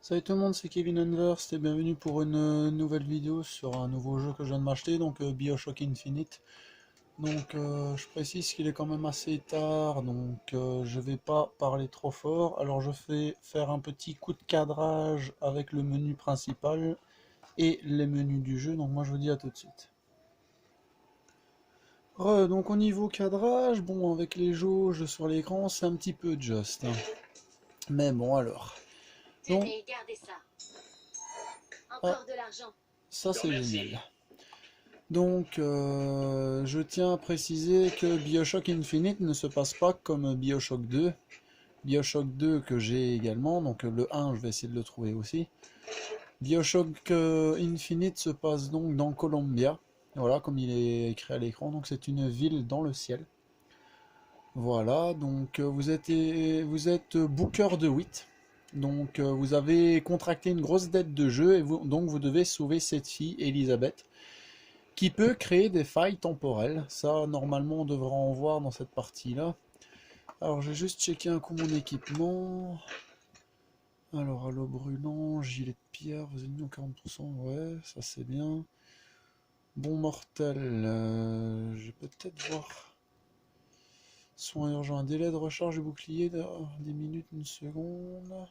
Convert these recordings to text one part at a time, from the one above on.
Salut tout le monde, c'est Kevin Unverse et bienvenue pour une nouvelle vidéo sur un nouveau jeu que je viens de m'acheter, donc BioShock Infinite. Donc je précise qu'il est quand même assez tard, donc je vais pas parler trop fort. Alors je vais faire un petit coup de cadrage avec le menu principal et les menus du jeu, donc moi je vous dis à tout de suite. Donc au niveau cadrage, bon avec les jauges sur l'écran c'est un petit peu juste, hein. Mais bon alors. Donc, Tenez, gardez ça. ah, Encore de l'argent. ça c'est génial. Donc, je tiens à préciser que BioShock Infinite ne se passe pas comme BioShock 2. BioShock 2 que j'ai également, donc le 1, je vais essayer de le trouver aussi. BioShock Infinite se passe donc dans Columbia. Voilà, comme il est écrit à l'écran, donc c'est une ville dans le ciel. Voilà, donc vous êtes Booker DeWitt. Donc vous avez contracté une grosse dette de jeu et donc vous devez sauver cette fille, Elisabeth, qui peut créer des failles temporelles. Ça, normalement, on devrait en voir dans cette partie-là. Alors, je vais juste checker un coup mon équipement. Alors, halo brûlant, gilet de pierre, vous êtes mis en 40%, ouais, ça c'est bien. Bon mortel, je vais peut-être voir. Soin urgent, un délai de recharge du bouclier de 10 minutes, 1 seconde.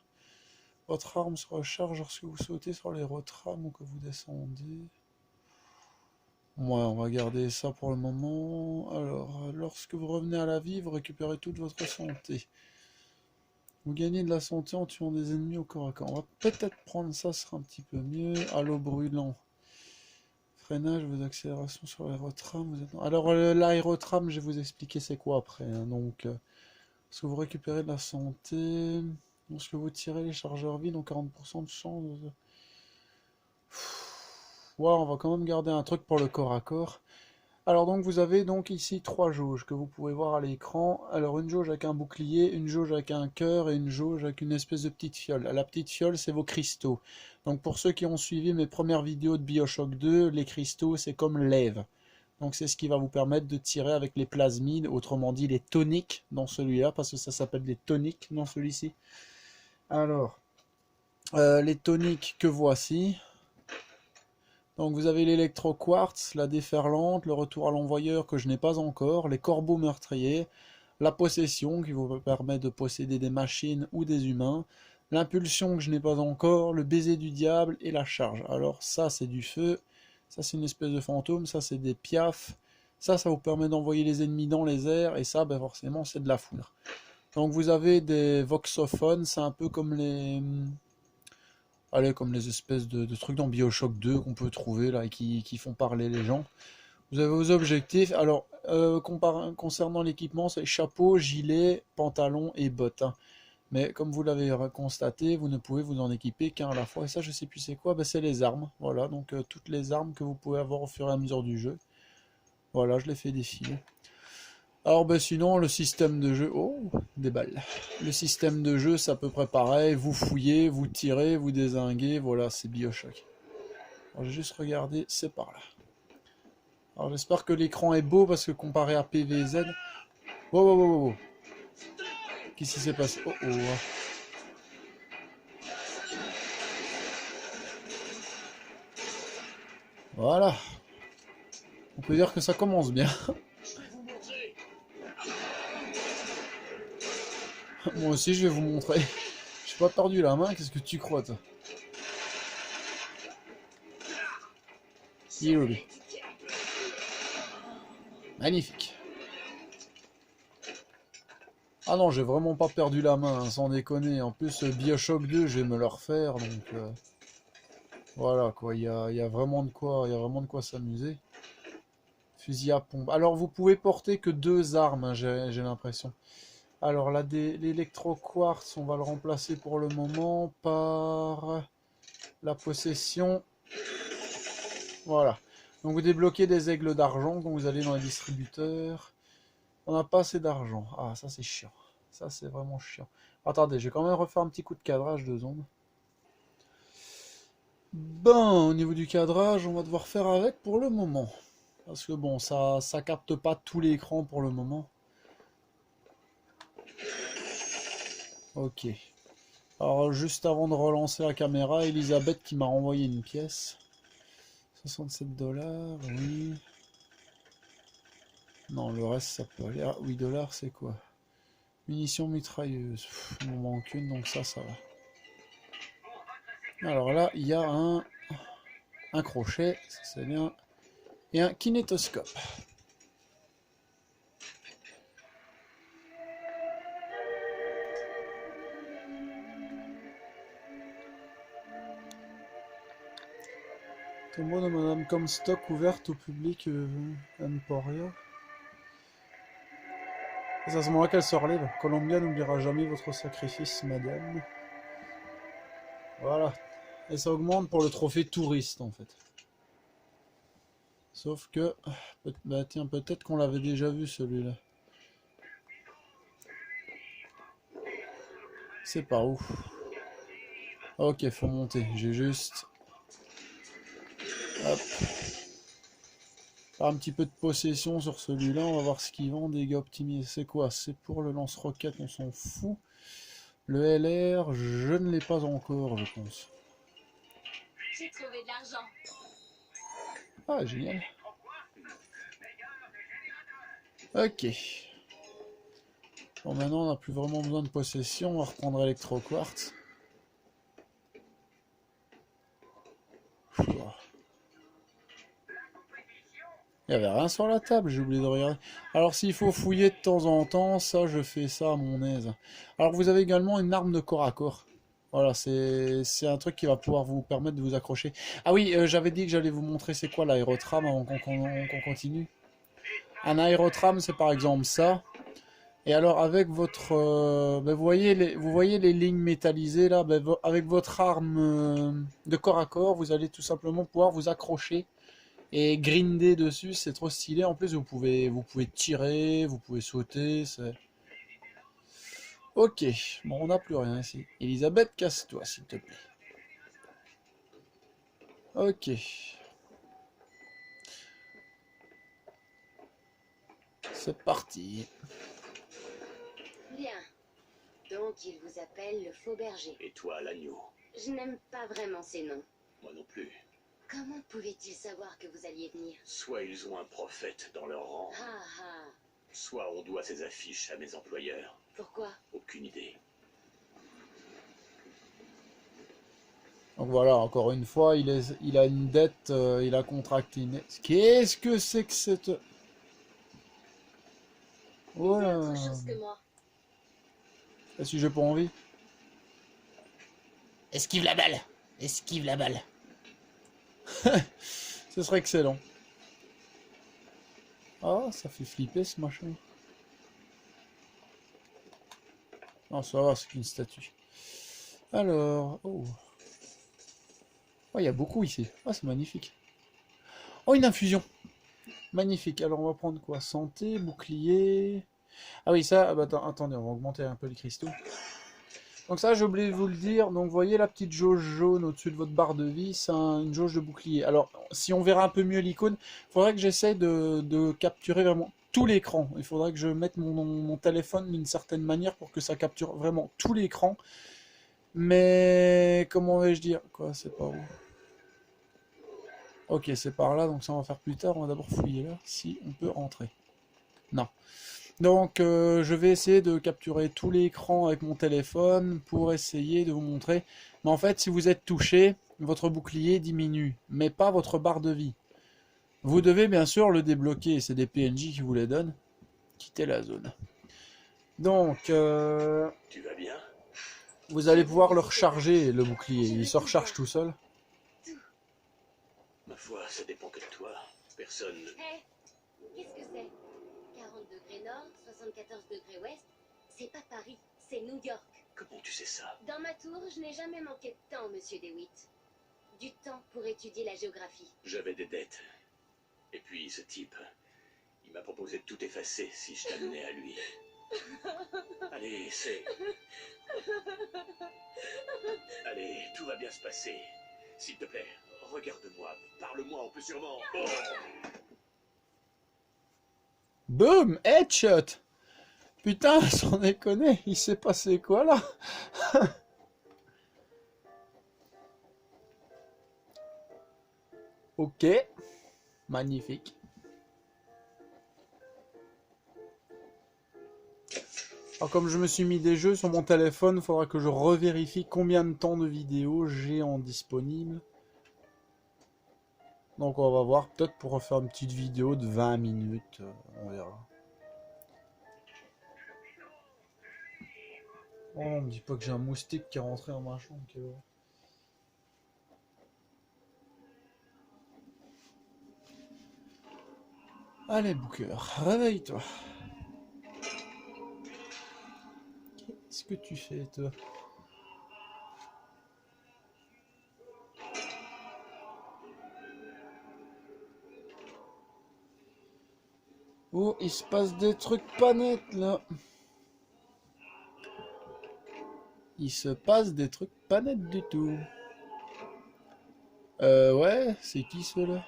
Votre arme se recharge lorsque vous sautez sur les retrames ou que vous descendez. Ouais, on va garder ça pour le moment. Alors, lorsque vous revenez à la vie, vous récupérez toute votre santé. Vous gagnez de la santé en tuant des ennemis au corps à corps. On va peut-être prendre ça, ce sera un petit peu mieux. Halo brûlant. Freinage, vos accélérations sur l'aérotram. Alors, l'aérotram, je vais vous expliquer c'est quoi après, hein. Donc, parce que vous récupérez de la santé. Lorsque vous tirez les chargeurs vides, donc 40% de chance. Ouais, on va quand même garder un truc pour le corps à corps. Alors donc vous avez donc ici 3 jauges que vous pouvez voir à l'écran. Alors une jauge avec un bouclier, une jauge avec un cœur et une jauge avec une espèce de petite fiole. La petite fiole c'est vos cristaux. Donc pour ceux qui ont suivi mes premières vidéos de BioShock 2, les cristaux c'est comme l'Ève. Donc c'est ce qui va vous permettre de tirer avec les plasmides, autrement dit les toniques dans celui-là, parce que ça s'appelle des toniques dans celui-ci. Alors, les toniques que voici. Donc vous avez l'électro-quartz, la déferlante, le retour à l'envoyeur que je n'ai pas encore, les corbeaux meurtriers, la possession qui vous permet de posséder des machines ou des humains, l'impulsion que je n'ai pas encore, le baiser du diable et la charge. Alors ça c'est du feu, ça c'est une espèce de fantôme, ça c'est des piafs, ça vous permet d'envoyer les ennemis dans les airs et ça ben forcément c'est de la foudre. Donc vous avez des voxophones, c'est un peu comme les... Allez, comme les espèces de trucs dans BioShock 2 qu'on peut trouver là et qui font parler les gens. Vous avez vos objectifs. Alors, concernant l'équipement, c'est chapeau, gilet, pantalon et bottes, hein. Mais comme vous l'avez constaté, vous ne pouvez vous en équiper qu'un à la fois. Et ça, je sais plus c'est quoi. Ben, c'est les armes. Voilà, donc toutes les armes que vous pouvez avoir au fur et à mesure du jeu. Voilà, je les fais défiler. Alors ben sinon le système de jeu, oh des balles. Le système de jeu c'est à peu près pareil, vous fouillez, vous tirez, vous dézinguez, voilà c'est BioShock. Alors j'ai juste regardé, c'est par là. Alors j'espère que l'écran est beau parce que comparé à PVZ... Wow wow wow wow. Qu'est-ce qui s'est passé? Oh oh. Voilà. On peut dire que ça commence bien. Moi aussi je vais vous montrer. J'ai pas perdu la main, qu'est-ce que tu crois toi? Magnifique. Ah non, j'ai vraiment pas perdu la main, hein, sans déconner. En plus, BioShock 2, je vais me le refaire, donc voilà quoi. Il y a vraiment de quoi s'amuser. Fusil à pompe. Alors, vous pouvez porter que 2 armes, hein, j'ai l'impression. Alors, l'électro-quartz, on va le remplacer pour le moment par la possession. Voilà. Donc, vous débloquez des aigles d'argent quand vous allez dans les distributeurs. On n'a pas assez d'argent. Ah, ça c'est chiant. Ça c'est vraiment chiant. Attendez, je vais quand même refaire un petit coup de cadrage, 2 secondes. Ben, au niveau du cadrage, on va devoir faire avec pour le moment. Parce que bon, ça capte pas tout l'écran pour le moment. Ok. Alors, juste avant de relancer la caméra, Elisabeth qui m'a renvoyé une pièce. 67 $, oui. Non, le reste, ça peut aller. Ah, 8 $, c'est quoi? Munitions mitrailleuses. Il m'en manque une, donc ça va. Alors là, il y a un crochet, ça c'est bien. Et un kinétoscope. Tombeau de Madame Comstock ouverte au public Emporia. C'est à ce moment-là qu'elle se relève. Columbia n'oubliera jamais votre sacrifice, madame. Voilà. Et ça augmente pour le trophée touriste, en fait. Sauf que... Bah tiens, peut-être qu'on l'avait déjà vu, celui-là. C'est par où? Ok, faut monter. J'ai juste... Hop. Un petit peu de possession sur celui-là, on va voir ce qu'il vend. Dégâts optimisés, c'est quoi? C'est pour le lance-roquette, on s'en fout. Le LR, je ne l'ai pas encore, je pense. J'ai trouvé de l'argent. Ah, génial. Ok. Bon, maintenant, on n'a plus vraiment besoin de possession. On va reprendre électroquartz. Il n'y avait rien sur la table, j'ai oublié de regarder. Alors s'il faut fouiller de temps en temps, ça je fais ça à mon aise. Alors vous avez également une arme de corps à corps. Voilà, c'est un truc qui va pouvoir vous permettre de vous accrocher. Ah oui, j'avais dit que j'allais vous montrer c'est quoi l'aérotram avant qu'on continue. Un aérotram, c'est par exemple ça. Et alors avec votre... ben, vous voyez les lignes métallisées là, ben, avec votre arme de corps à corps, vous allez tout simplement pouvoir vous accrocher et grinder dessus, c'est trop stylé. En plus, vous pouvez tirer, vous pouvez sauter. Ok, bon, on n'a plus rien ici. Elisabeth, casse-toi, s'il te plaît. Ok. C'est parti. Bien. Donc, il vous appelle le faux berger. Et toi, l'agneau? Je n'aime pas vraiment ces noms. Moi non plus. Comment pouvaient-ils savoir que vous alliez venir? Soit ils ont un prophète dans leur rang, Ah ah. soit on doit ces affiches à mes employeurs. Pourquoi? Aucune idée. Donc voilà, encore une fois, il a une dette, il a contracté une dette. Qu'est-ce que c'est que cette... Voilà. Autre chose que moi. Est-ce que j'ai pas envie? Esquive la balle. Esquive la balle. Ce serait excellent. Ah, ça fait flipper ce machin. Non, ça va, c'est qu'une statue. Alors, oh. Oh, il y a beaucoup ici. Ah, c'est magnifique. Oh, une infusion. Magnifique. Alors, on va prendre quoi? Santé, bouclier. Ah oui, ça, bah, attendez, on va augmenter un peu les cristaux. Donc ça, j'ai oublié de vous le dire. Donc, vous voyez la petite jauge jaune au-dessus de votre barre de vie, c'est une jauge de bouclier. Alors, si on verra un peu mieux l'icône, il faudrait que j'essaie de capturer vraiment tout l'écran. Il faudrait que je mette mon téléphone d'une certaine manière pour que ça capture vraiment tout l'écran. Mais, comment vais-je dire? Quoi, c'est pas où? Ok, c'est par là, donc ça on va faire plus tard. On va d'abord fouiller là, si on peut rentrer. Non. Donc je vais essayer de capturer tout l'écran avec mon téléphone pour essayer de vous montrer. Mais en fait, si vous êtes touché, votre bouclier diminue, mais pas votre barre de vie. Vous devez bien sûr le débloquer, c'est des PNJ qui vous les donnent. Quittez la zone. Donc, Tu vas bien? vous allez pouvoir le recharger, le bouclier. Il se recharge tout seul. Ma foi, ça dépend que de toi. Personne... Hé, qu'est-ce que c'est? 40 degrés nord, 74 degrés ouest? C'est pas Paris, c'est New York. Comment tu sais ça? Dans ma tour, je n'ai jamais manqué de temps, monsieur DeWitt. Du temps pour étudier la géographie. J'avais des dettes. Et puis, ce type, il m'a proposé de tout effacer si je t'amenais à lui. Allez, Allez, tout va bien se passer. S'il te plaît, regarde-moi, parle-moi, on peut sûrement... Oh, Boum, headshot. Putain, sans déconner, il s'est passé quoi là? Ok, magnifique. Alors comme je me suis mis des jeux sur mon téléphone, il faudra que je revérifie combien de temps de vidéo j'ai en disponible. Donc on va voir, peut-être pour refaire une petite vidéo de 20 minutes, on verra. Oh, on me dit pas que j'ai un moustique qui est rentré dans ma chambre. Allez Booker, réveille-toi. Qu'est-ce que tu fais toi? Oh, il se passe des trucs pas nets là. Il se passe des trucs pas nets du tout. Ouais, c'est qui ceux-là?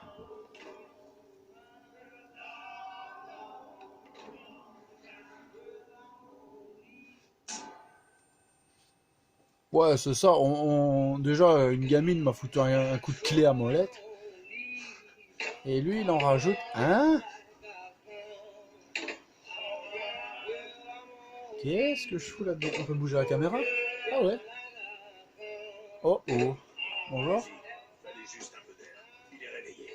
Ouais, c'est ça. Déjà, une gamine m'a foutu un coup de clé à molette. Et lui, il en rajoute. Hein? Qu'est-ce que je fous là-dedans? On peut bouger la caméra? Ah ouais. Oh oh. Bonjour. Fallait juste un peu d'air. Il est réveillé.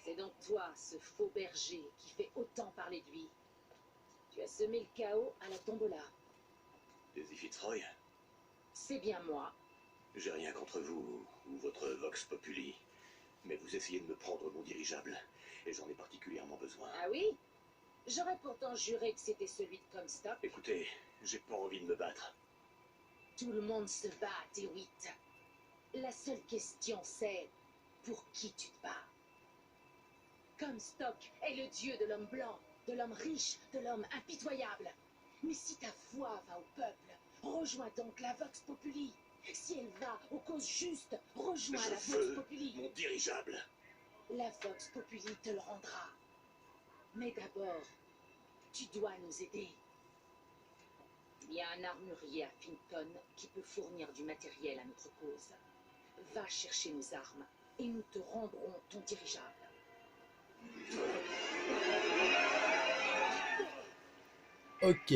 C'est donc toi, ce faux berger, qui fait autant parler de lui. Tu as semé le chaos à la tombola. Daisy Fitzroy, C'est bien moi. j'ai rien contre vous ou votre Vox Populi, mais vous essayez de me prendre mon dirigeable, et j'en ai particulièrement besoin. Ah oui? J'aurais pourtant juré que c'était celui de Comstock. Écoutez, j'ai pas envie de me battre. Tout le monde se bat, DeWitt. La seule question c'est, pour qui tu te bats? Comstock est le dieu de l'homme blanc, de l'homme riche, de l'homme impitoyable. Mais si ta foi va au peuple, rejoins donc la Vox Populi. Si elle va aux causes justes, rejoins la Je Vox veux Populi. mon dirigeable. La Vox Populi te le rendra. Mais d'abord, tu dois nous aider. Il y a un armurier à Fincon qui peut fournir du matériel à notre cause. Va chercher nos armes et nous te rendrons ton dirigeable. Ok.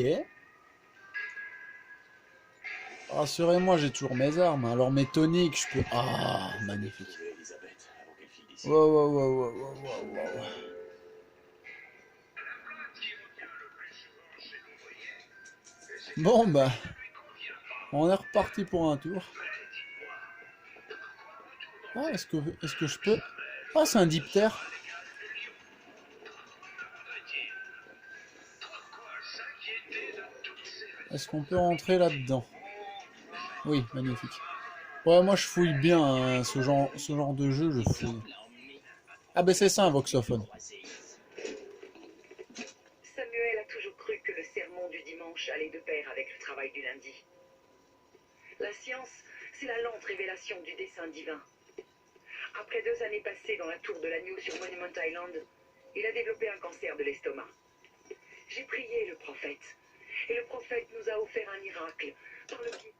Rassurez-moi, j'ai toujours mes armes. Alors mes toniques, je peux... Ah, magnifique. Trouver Elisabeth avant qu'elle file d'ici. Wow, wow, wow, wow, wow, wow, wow. Bon, bah... On est reparti pour un tour. Ah, est-ce que je peux... Ah, c'est un diptère. Est-ce qu'on peut rentrer là-dedans? Oui, magnifique. Ouais, moi je fouille bien hein, ce genre de jeu, je fouille. Ah ben c'est ça un voxophone. Samuel a toujours cru que le sermon du dimanche allait de pair avec le travail du lundi. La science, c'est la lente révélation du dessein divin. Après 2 années passées dans la tour de l'agneau sur Monument Island, il a développé un cancer de l'estomac. J'ai prié le prophète, et le prophète nous a offert un miracle par le biais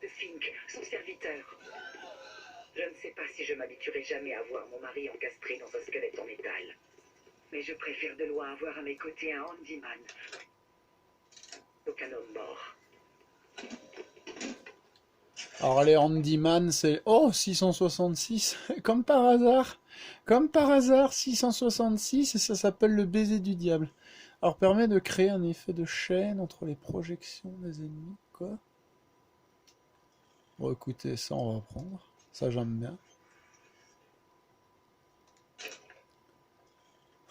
de Fink, son serviteur. Je ne sais pas si je m'habituerai jamais à voir mon mari encastré dans un squelette en métal. Mais je préfère de loin avoir à mes côtés un handyman plutôt qu'un homme mort. Alors les handyman c'est... Oh 666. Comme par hasard. Comme par hasard 666 et ça s'appelle le baiser du diable. Alors permet de créer un effet de chaîne entre les projections des ennemis. Quoi? Bon écoutez ça on va prendre. Ça j'aime bien.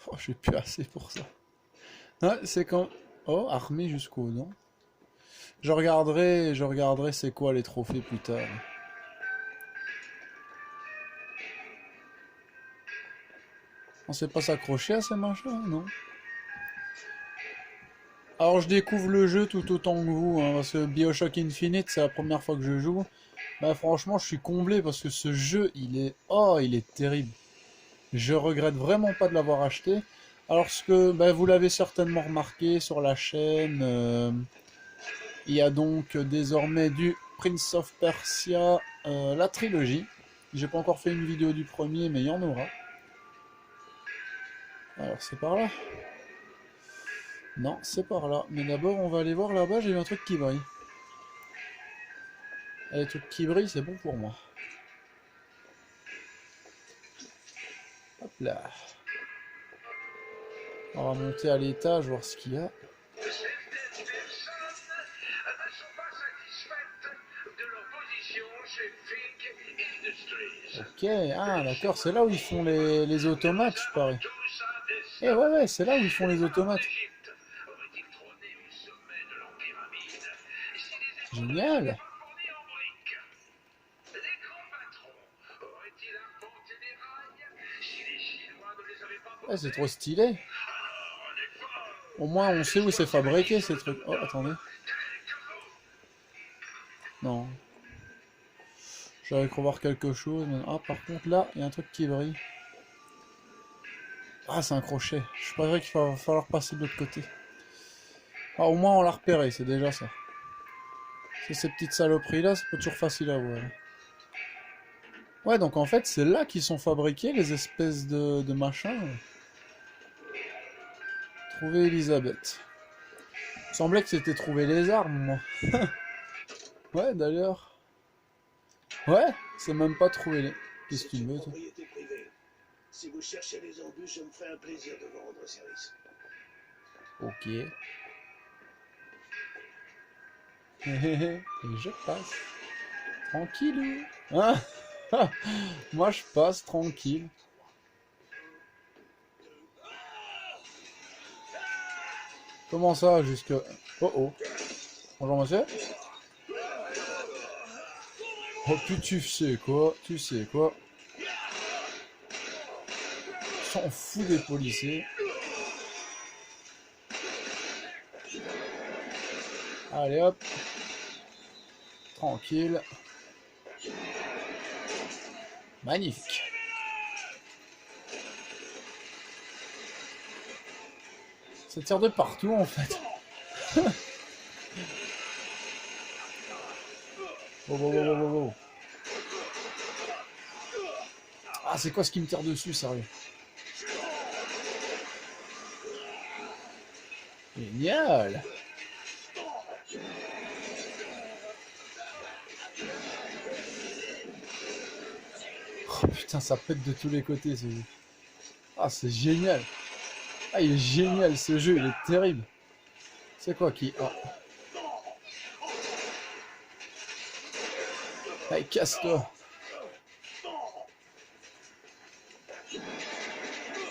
Oh j'ai plus assez pour ça. Ah, c'est quand... Oh armé jusqu'aux dents. Je regarderai c'est quoi les trophées plus tard. On sait pas s'accrocher à ces machins, non? Alors je découvre le jeu tout autant que vous, hein, parce que BioShock Infinite c'est la première fois que je joue. Bah franchement je suis comblé parce que ce jeu il est... Oh il est terrible. Je regrette vraiment pas de l'avoir acheté. Alors ce que bah, vous l'avez certainement remarqué sur la chaîne... Il y a donc désormais du Prince of Persia, la trilogie. J'ai pas encore fait une vidéo du premier, mais il y en aura. Alors c'est par là? Non, c'est par là. Mais d'abord, on va aller voir là-bas, j'ai vu un truc qui brille. Et les trucs qui brillent, c'est bon pour moi. Hop là. On va monter à l'étage, voir ce qu'il y a. Certaines personnes ne sont pas satisfaites de leur position chez Fig Industries. Ok, ah d'accord, c'est là où ils font les automates, je parie. Tous un destin Eh ouais, c'est là où ils font les automates. d'Égypte. Aurait-il trôné au sommet de leur pyramide si les Génial. étoiles fournies en briques? Les grands patrons auraient-ils inventé des rails si les Chinois ne les avaient pas Ouais, c'est trop stylé. Au moins, on sait où c'est fabriqué, ces trucs. Oh, attendez. Non. J'avais cru voir quelque chose. Mais... Ah, par contre, là, il y a un truc qui brille. Ah, c'est un crochet. Je préfère qu'il va falloir passer de l'autre côté. Ah, au moins, on l'a repéré, c'est déjà ça. C'est ces petites saloperies-là, c'est pas toujours facile à voir. Ouais, donc en fait, c'est là qu'ils sont fabriqués, les espèces de machins. Trouver Elisabeth. Il semblait que c'était trouver les armes, moi. Ouais, d'ailleurs. Ouais, c'est même pas trouver les... Qu'est-ce que tu veux, toi? Propriété privée. Si vous cherchez les embûches, je me ferai un plaisir de vous rendre service. Ok. Et je passe. Tranquille. Hein? Moi, je passe tranquille. Comment ça, jusque... Oh oh. Bonjour, monsieur. Oh, puis tu sais quoi? Tu sais quoi? S'en fout des policiers. Allez hop. Tranquille. Magnifique. Ça tire de partout en fait. Oh. Ah, c'est quoi ce qui me tire dessus, sérieux? Génial. Oh putain, ça pète de tous les côtés ce jeu. Ah, c'est génial. Ah, il est génial ce jeu, il est terrible. C'est quoi qui... Ah. Allez, casse-toi.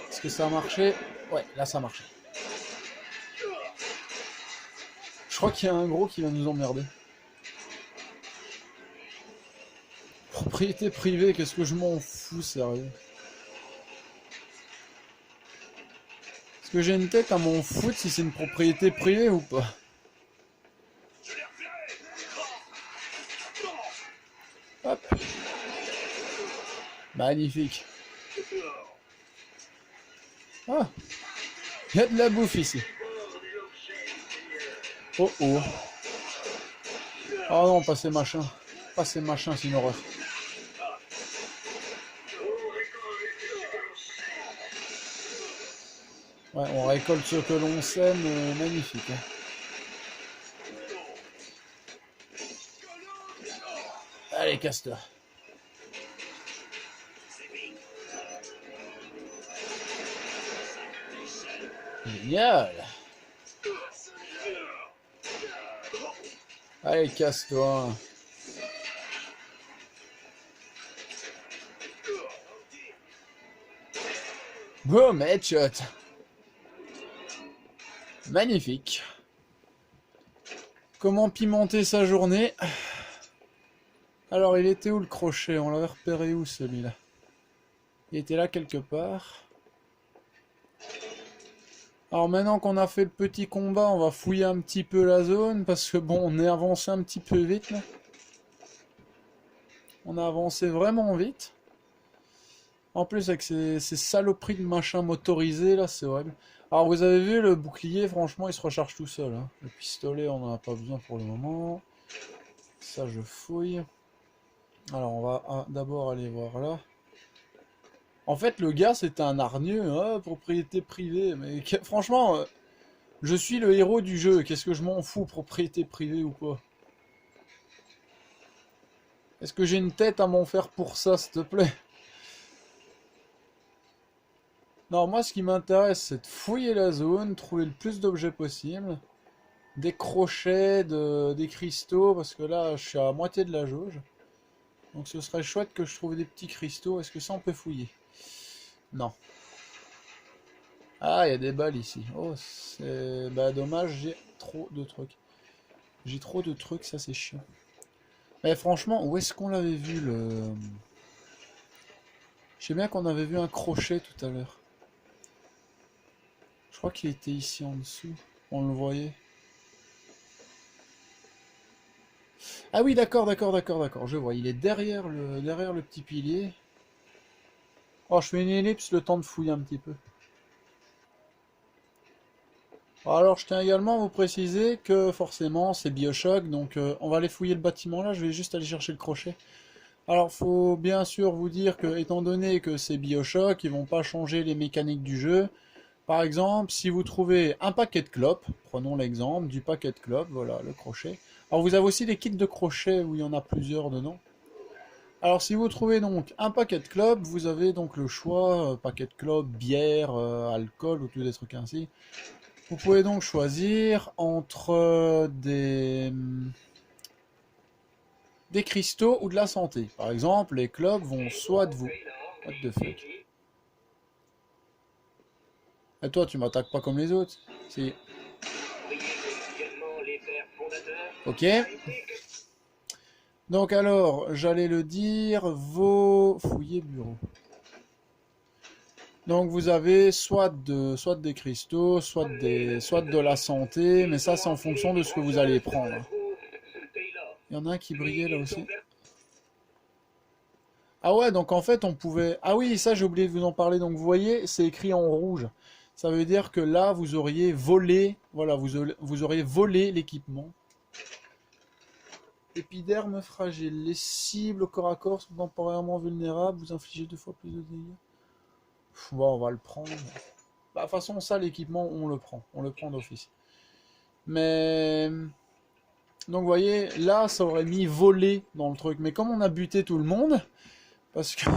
Est-ce que ça a marché? Ouais, là ça a marché. Je crois qu'il y a un gros qui va nous emmerder. Propriété privée, qu'est-ce que je m'en fous, sérieux? Est-ce que j'ai une tête à m'en foutre si c'est une propriété privée ou pas? Hop. Magnifique. Ah. Il y a de la bouffe ici. Oh oh. Oh non, pas ces machins. Pas ces machins, c'est une horreur. Ouais, on récolte ce que l'on sème, magnifique. Hein. Allez, casse-toi. Génial. Allez, casse-toi. Boom, headshot. Magnifique. Comment pimenter sa journée? Alors, il était où le crochet? On l'avait repéré où celui-là? Il était là quelque part. Alors maintenant qu'on a fait le petit combat, on va fouiller un petit peu la zone, parce que bon, on est avancé un petit peu vite là. On a avancé vraiment vite. En plus avec ces saloperies de machins motorisés là, c'est horrible. Alors vous avez vu le bouclier, franchement il se recharge tout seul. Hein. Le pistolet on n'en a pas besoin pour le moment. Ça je fouille. Alors on va d'abord aller voir là. En fait le gars c'est un hargneux, hein, propriété privée. Mais franchement, je suis le héros du jeu. Qu'est-ce que je m'en fous, propriété privée ou pas? Est-ce que j'ai une tête à m'en faire pour ça, s'il te plaît? Non, moi ce qui m'intéresse c'est de fouiller la zone, trouver le plus d'objets possible. Des crochets, des cristaux, parce que là je suis à moitié de la jauge. Donc ce serait chouette que je trouve des petits cristaux. Est-ce que ça on peut fouiller? Non. Ah, il y a des balles ici. Oh, c'est... Bah dommage, j'ai trop de trucs. J'ai trop de trucs, ça c'est chiant. Mais franchement, où est-ce qu'on l'avait vu le... Je sais bien qu'on avait vu un crochet tout à l'heure. Je crois qu'il était ici en dessous. On le voyait. Ah oui, d'accord. Je vois, il est derrière le petit pilier. Oh, je fais une ellipse, le temps de fouiller un petit peu. Alors, je tiens également à vous préciser que forcément, c'est BioShock, donc on va aller fouiller le bâtiment là, je vais juste aller chercher le crochet. Alors, faut bien sûr vous dire que, étant donné que c'est BioShock, ils vont pas changer les mécaniques du jeu. Par exemple, si vous trouvez un paquet de clopes, prenons l'exemple du paquet de clopes, voilà, le crochet. Alors, vous avez aussi des kits de crochets où il y en a plusieurs dedans. Alors, si vous trouvez donc un paquet de clopes, vous avez donc le choix, paquet de clopes, bière, alcool ou tous des trucs ainsi. Vous pouvez donc choisir entre des cristaux ou de la santé. Par exemple, les clopes vont soit de vous... What the fuck? Et toi, tu m'attaques pas comme les autres? Si. Ok. Donc alors, j'allais le dire, vos fouillers bureaux. Donc vous avez soit des cristaux, soit de la santé, mais ça c'est en fonction de ce que vous allez prendre. Il y en a un qui brillait là aussi. Ah ouais, donc en fait on pouvait... Ah oui, ça j'ai oublié de vous en parler, donc vous voyez, c'est écrit en rouge. Ça veut dire que là vous auriez volé, voilà, vous auriez volé l'équipement. Épiderme fragile. Les cibles au corps à corps sont temporairement vulnérables, vous infligez 2 fois plus de dégâts. Bon, on va le prendre. Bah, de toute façon, ça, l'équipement, on le prend d'office. Mais... Donc, vous voyez, là, ça aurait mis voler dans le truc. Mais comme on a buté tout le monde, parce que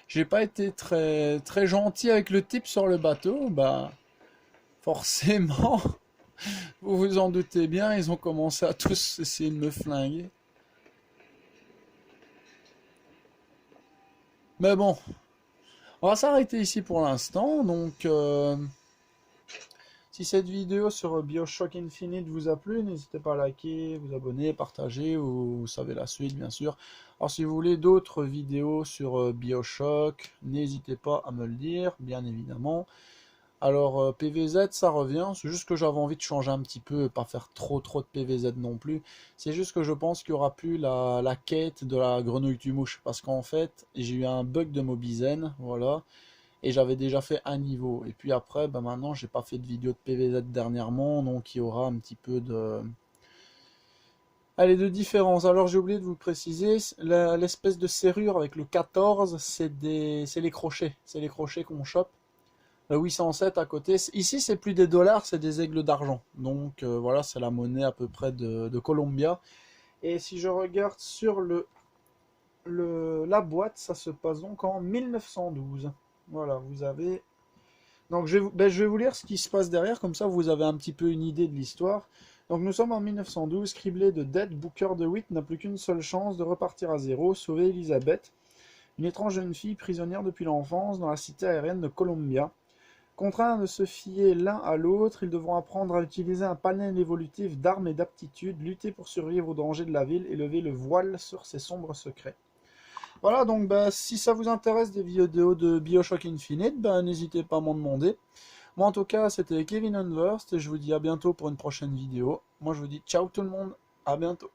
j'ai pas été très, très gentil avec le type sur le bateau, bah, forcément, vous vous en doutez bien, ils ont commencé à tous essayer de me flinguer. Mais bon... On va s'arrêter ici pour l'instant, donc si cette vidéo sur BioShock Infinite vous a plu, n'hésitez pas à liker, vous abonner, partager, ou vous savez la suite bien sûr. Alors si vous voulez d'autres vidéos sur BioShock, n'hésitez pas à me le dire, bien évidemment. Alors PVZ ça revient, c'est juste que j'avais envie de changer un petit peu, et pas faire trop de PVZ non plus. C'est juste que je pense qu'il n'y aura plus la quête de la grenouille tue-mouche, parce qu'en fait j'ai eu un bug de Mobizen, voilà, et j'avais déjà fait un niveau. Et puis après, bah maintenant j'ai pas fait de vidéo de PVZ dernièrement, donc il y aura un petit peu de... Allez, de différence. Alors j'ai oublié de vous préciser, l'espèce de serrure avec le 14, c'est les crochets, qu'on chope. Le 807 à côté, ici c'est plus des dollars, c'est des aigles d'argent. Donc voilà, c'est la monnaie à peu près de Columbia. Et si je regarde sur la boîte, ça se passe donc en 1912. Voilà, vous avez... Donc je vais vous lire ce qui se passe derrière, comme ça vous avez un petit peu une idée de l'histoire. Donc nous sommes en 1912, criblé de dettes, Booker DeWitt n'a plus qu'une seule chance de repartir à zéro, sauver Elizabeth, une étrange jeune fille prisonnière depuis l'enfance dans la cité aérienne de Columbia. Contraints de se fier l'un à l'autre, ils devront apprendre à utiliser un panel évolutif d'armes et d'aptitudes, lutter pour survivre aux dangers de la ville et lever le voile sur ses sombres secrets. Voilà, donc bah, si ça vous intéresse des vidéos de BioShock Infinite, bah, n'hésitez pas à m'en demander. Moi en tout cas, c'était Kevin Unverst et je vous dis à bientôt pour une prochaine vidéo. Moi je vous dis ciao tout le monde, à bientôt.